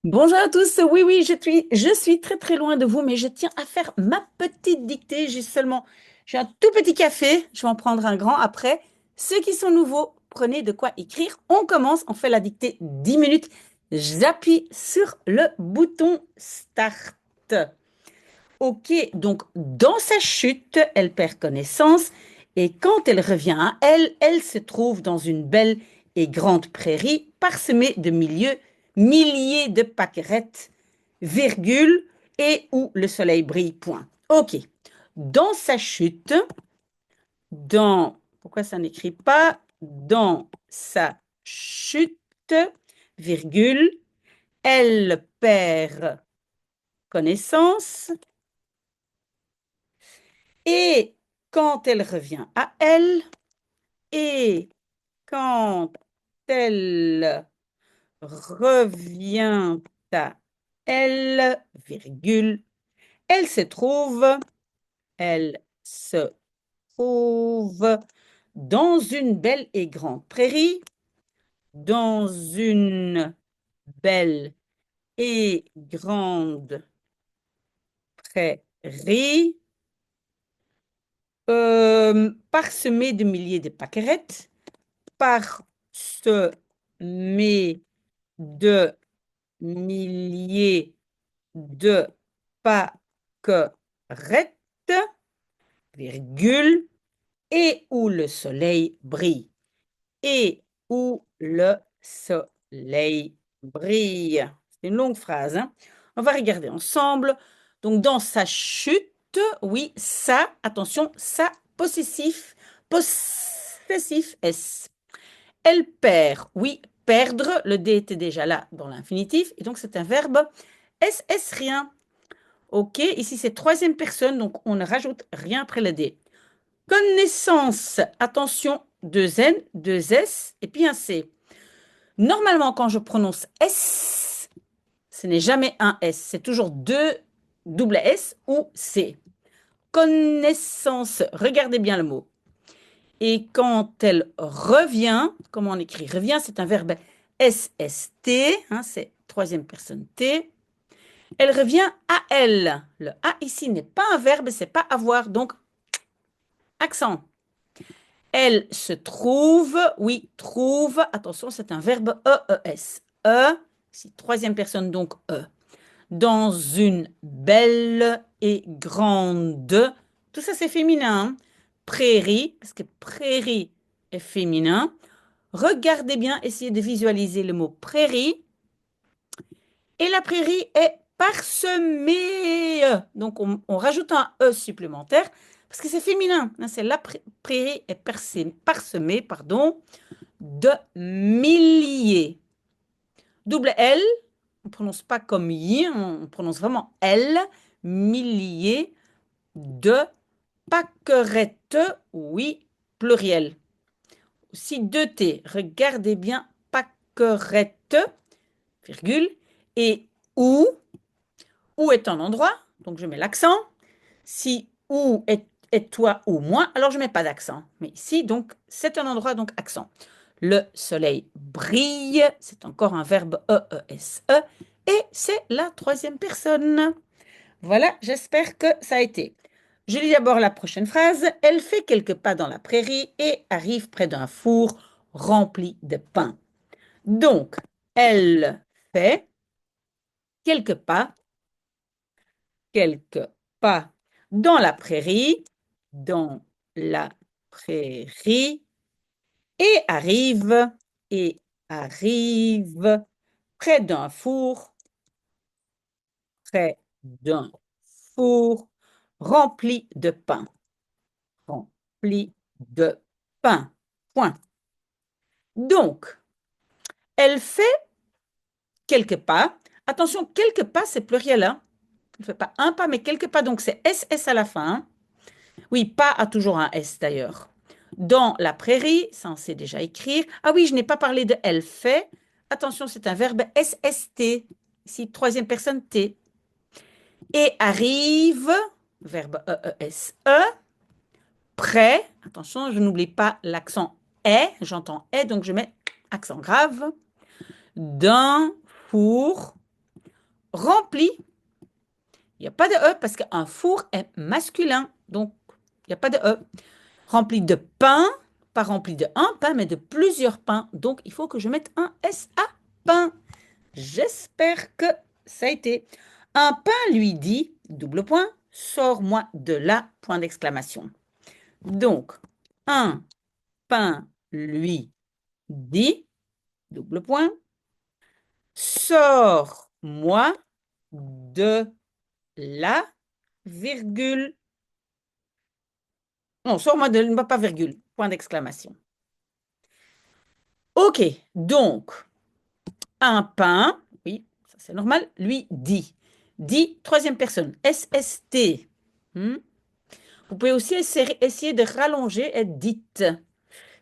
Bonjour à tous. Oui, oui, je suis très très loin de vous, mais je tiens à faire ma petite dictée. J'ai un tout petit café. Je vais en prendre un grand après. Ceux qui sont nouveaux, prenez de quoi écrire. On commence. On fait la dictée 10 minutes. J'appuie sur le bouton Start. Ok, donc dans sa chute, elle perd connaissance et quand elle revient à elle, elle se trouve dans une belle et grande prairie parsemée de milliers de pâquerettes, virgule, et où le soleil brille, point. Ok, dans sa chute, pourquoi ça n'écrit pas? Dans sa chute, virgule, elle perd connaissance. Et quand elle revient à elle, et quand elle revient à elle, virgule, elle se trouve, elle se trouve dans une belle et grande prairie, dans une belle et grande prairie, parsemée de milliers de pâquerettes, parsemé de milliers de pâquerettes, virgule, et où le soleil brille. Et où le soleil brille. C'est une longue phrase, hein. On va regarder ensemble. Donc, dans sa chute, oui, ça, attention, ça, possessif, S. Elle perd. Oui, perdre. Le D était déjà là dans l'infinitif. Et donc, c'est un verbe S rien. OK, ici, c'est troisième personne. Donc, on ne rajoute rien après le D. Connaissance. Attention, deux N, deux S et puis un C. Normalement, quand je prononce S, ce n'est jamais un S. C'est toujours deux double S ou C. Connaissance. Regardez bien le mot. Et quand elle revient, comment on écrit revient, c'est un verbe SST, hein, c'est troisième personne T. Elle revient à elle. Le A ici n'est pas un verbe, c'est pas avoir, donc accent. Elle se trouve, oui, trouve, attention, c'est un verbe EES. C'est troisième personne, donc E. Dans une belle et grande, tout ça c'est féminin, hein. Prairie, parce que prairie est féminin. Regardez bien, essayez de visualiser le mot prairie. Et la prairie est parsemée. Donc, on rajoute un E supplémentaire parce que c'est féminin, hein. C'est la prairie est parsemée, pardon, de milliers. Double L, on ne prononce pas comme I, on prononce vraiment L, milliers de pâquerettes, oui, pluriel. Aussi deux T, regardez bien, pâquerettes, virgule, et où, où est un endroit, donc je mets l'accent. Si où est toi ou moi, alors je ne mets pas d'accent. Mais ici, donc, c'est un endroit, donc accent. Le soleil brille, c'est encore un verbe E-E-S-E, et c'est la troisième personne. Voilà, j'espère que ça a été. Je lis d'abord la prochaine phrase. Elle fait quelques pas dans la prairie et arrive près d'un four rempli de pain. Donc, elle fait quelques quelques pas dans dans la prairie, et et arrive près d'un four, près d'un four rempli de pain, rempli de pain. Point. Donc, elle fait quelques pas. Attention, quelques pas, c'est pluriel, hein. Elle ne fait pas un pas, mais quelques pas, donc c'est SS à la fin, hein. Oui, pas a toujours un S d'ailleurs. Dans la prairie, ça on sait déjà écrire. Ah oui, je n'ai pas parlé de elle fait. Attention, c'est un verbe SST. Ici, troisième personne T. Et arrive, verbe EESE, près. Attention, je n'oublie pas l'accent est. J'entends est, donc je mets accent grave. D'un four. rempli. Il n'y a pas de E parce qu'un four est masculin. Donc, il n'y a pas de E. Rempli de pain, pas rempli de un pain, mais de plusieurs pains. Donc, il faut que je mette un S à pain. J'espère que ça a été. Un pain lui dit, double point, sors-moi de là, point d'exclamation. Donc, un pain lui dit, double point, sors-moi de là, virgule. Non, sors-moi de, pas virgule, point d'exclamation. Ok, donc, un pain, oui, ça c'est normal, lui dit. Dit, troisième personne, SST. Hmm. Vous pouvez aussi essayer de rallonger et dite.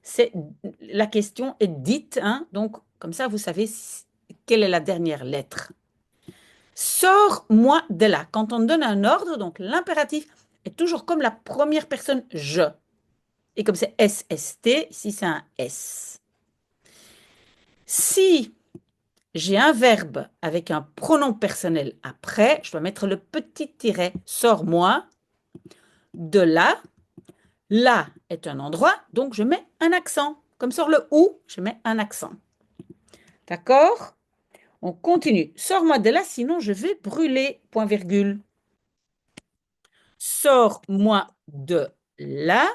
C'est, la question est dite, hein, donc comme ça vous savez quelle est la dernière lettre. Sors-moi de là. Quand on donne un ordre, donc l'impératif est toujours comme la première personne je. Et comme c'est SST, ici c'est un S. Si j'ai un verbe avec un pronom personnel après, je dois mettre le petit tiret sors-moi de là. Là est un endroit, donc je mets un accent. Comme sur le ou, je mets un accent. D'accord? On continue. Sors-moi de là, sinon je vais brûler. Point virgule. Sors-moi de là,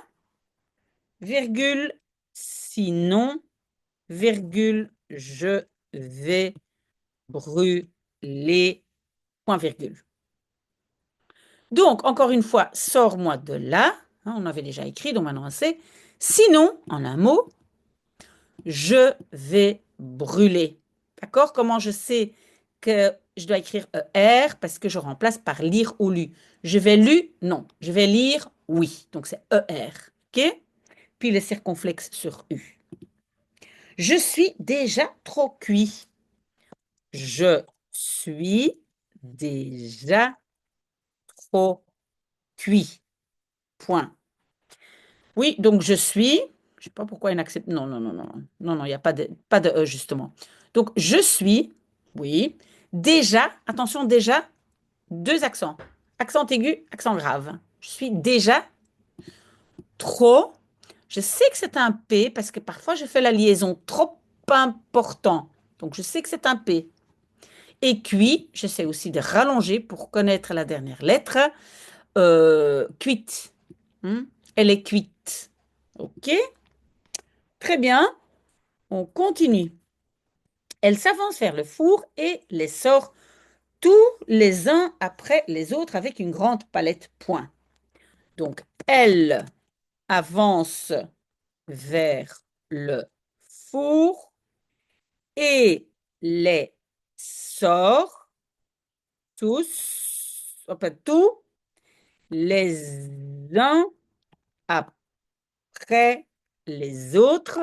virgule. Sinon, virgule, je vais brûler. Point virgule. Donc, encore une fois, sors-moi de là. Hein, on avait déjà écrit, donc maintenant on sait. Sinon, en un mot, je vais brûler. D'accord? Comment je sais que je dois écrire ER parce que je remplace par lire ou lu. Je vais lu, non. Je vais lire, oui. Donc c'est ER. OK? Puis le circonflexe sur U. Je suis déjà trop cuit. Je suis déjà trop cuit. Point. Oui, donc je suis. Je ne sais pas pourquoi il n'accepte. Non, non, non, non. Non, non, il n'y a pas de E, justement. Donc, je suis, oui, déjà, attention, déjà, deux accents. Accent aigu, accent grave. Je suis déjà trop. Je sais que c'est un P parce que parfois je fais la liaison trop important. Donc, je sais que c'est un P. Et cuit, j'essaie aussi de rallonger pour connaître la dernière lettre. Cuite. Hmm. Elle est cuite. OK? Très bien. On continue. Elle s'avance vers le four et les sort tous les uns après les autres avec une grande palette point. Donc, elle avance vers le four et les sort tous, enfin tous, les uns après les autres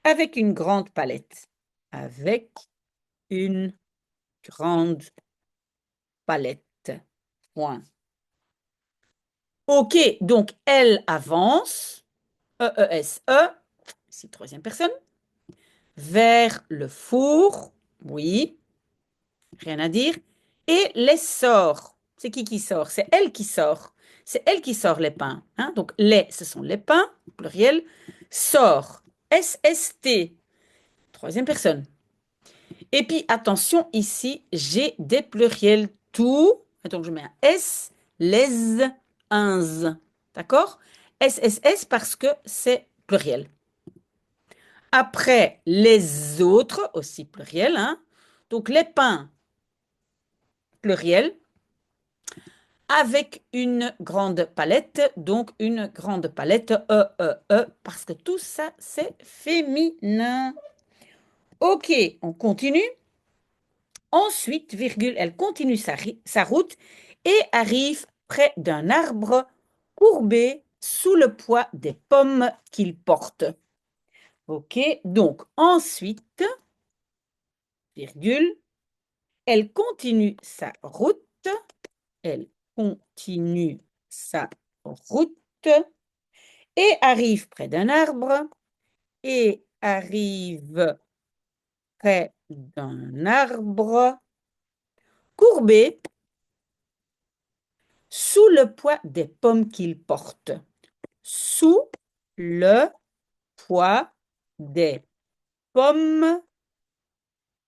avec une grande palette. Avec une grande palette. Point. OK, donc elle avance, E-E-S-E, ici troisième personne, vers le four, oui, rien à dire, et les sort. C'est qui sort? C'est elle qui sort. C'est elle qui sort les pains. Hein? Donc les, ce sont les pains, pluriel, sort, S-S-T, troisième personne. Et puis attention, ici, j'ai des pluriels tout, donc je mets un S, les, uns. D'accord? SSS parce que c'est pluriel. Après, les autres, aussi pluriel. Hein? Donc, les pains, pluriel, avec une grande palette. Donc, une grande palette, parce que tout ça, c'est féminin. OK, on continue. Ensuite, virgule, elle continue sa route et arrive près d'un arbre courbé sous le poids des pommes qu'il porte. OK, donc ensuite, virgule, elle continue sa route. Elle continue sa route et arrive près d'un arbre et arrive près d'un arbre courbé sous le poids des pommes qu'il porte. Sous le poids des pommes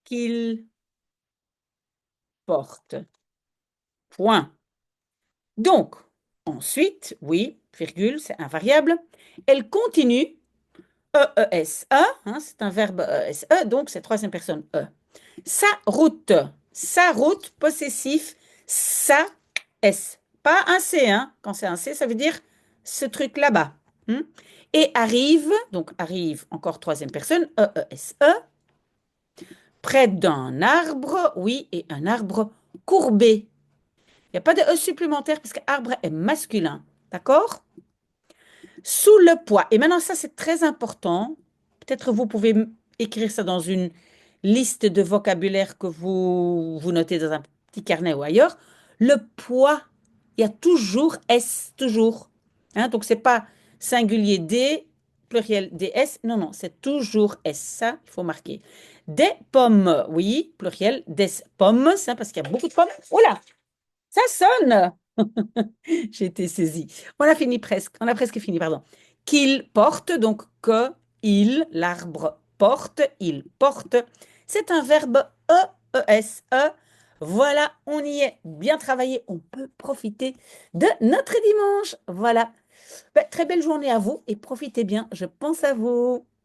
qu'il porte. Point. Donc, ensuite, oui, virgule, c'est un variable. Elle continue, E-E-S-E, hein, c'est un verbe E-S-E, donc c'est troisième personne E. Sa route, possessif, sa S. Pas un C, hein. Quand c'est un C, ça veut dire ce truc là-bas. Et arrive, donc arrive encore troisième personne, E-E-S-E, près d'un arbre, oui, et un arbre courbé. Il n'y a pas de E supplémentaire parce qu'arbre est masculin. D'accord? Sous le poids. Et maintenant, ça, c'est très important. Peut-être vous pouvez écrire ça dans une liste de vocabulaire que vous notez dans un petit carnet ou ailleurs. Le poids, il y a toujours S, toujours. Hein, donc, c'est pas singulier D, pluriel DS. Non, non, c'est toujours S. Ça, il faut marquer. Des pommes, oui, pluriel, des pommes, ça, parce qu'il y a beaucoup de pommes. Oh là, ça sonne! J'ai été saisie. On a fini presque. On a presque fini, pardon. Qu'il porte, donc que il, l'arbre porte, il porte. C'est un verbe E-E-S-E. Voilà, on y est bien travaillé. On peut profiter de notre dimanche. Voilà. Ben, très belle journée à vous et profitez bien. Je pense à vous.